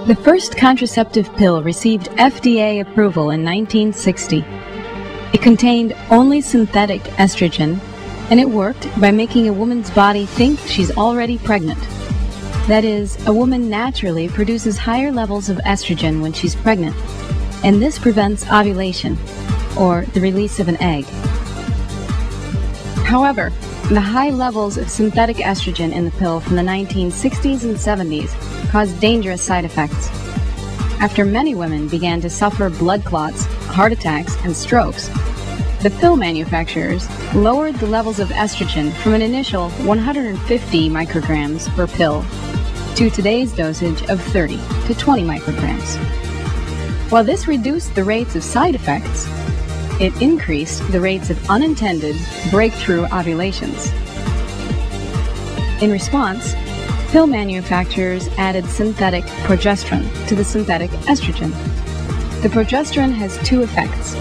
The first contraceptive pill received FDA approval in 1960. It contained only synthetic estrogen, and it worked by making a woman's body think she's already pregnant. That is, a woman naturally produces higher levels of estrogen when she's pregnant, and this prevents ovulation, or the release of an egg. However, the high levels of synthetic estrogen in the pill from the 1960s and 70s caused dangerous side effects. After many women began to suffer blood clots, heart attacks, and strokes, the pill manufacturers lowered the levels of estrogen from an initial 150 micrograms per pill to today's dosage of 30 to 20 micrograms. While this reduced the rates of side effects, it increased the rates of unintended breakthrough ovulations. In response, pill manufacturers added synthetic progesterone to the synthetic estrogen. The progesterone has two effects.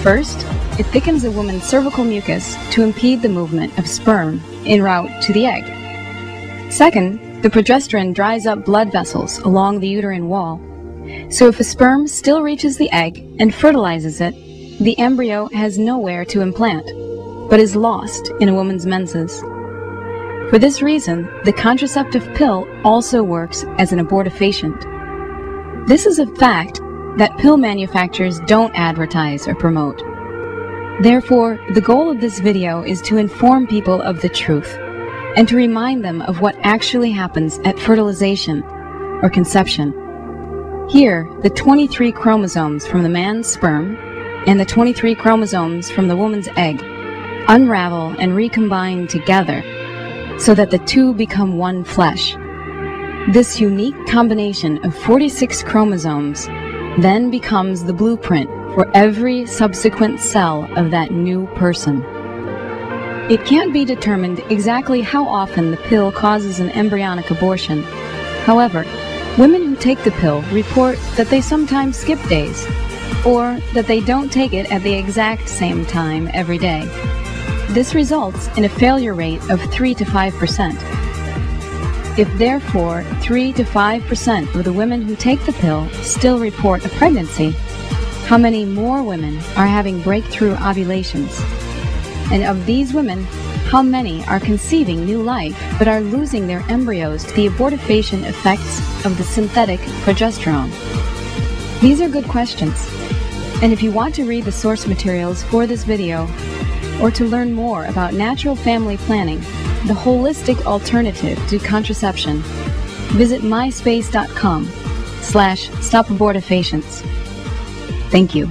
First, it thickens a woman's cervical mucus to impede the movement of sperm en route to the egg. Second, the progesterone dries up blood vessels along the uterine wall. So if a sperm still reaches the egg and fertilizes it, the embryo has nowhere to implant, but is lost in a woman's menses. For this reason, the contraceptive pill also works as an abortifacient. This is a fact that pill manufacturers don't advertise or promote. Therefore, the goal of this video is to inform people of the truth and to remind them of what actually happens at fertilization or conception. Here, the 23 chromosomes from the man's sperm and the 23 chromosomes from the woman's egg unravel and recombine together so that the two become one flesh. This unique combination of 46 chromosomes then becomes the blueprint for every subsequent cell of that new person. It can't be determined exactly how often the pill causes an embryonic abortion. However, women who take the pill report that they sometimes skip days, or that they don't take it at the exact same time every day. This results in a failure rate of 3 to 5%. If therefore 3 to 5% of the women who take the pill still report a pregnancy, how many more women are having breakthrough ovulations? And of these women, how many are conceiving new life but are losing their embryos to the abortifacient effects of the synthetic progesterone? These are good questions. And if you want to read the source materials for this video, or to learn more about natural family planning, the holistic alternative to contraception, visit myspace.com/stopabortifacients. Thank you.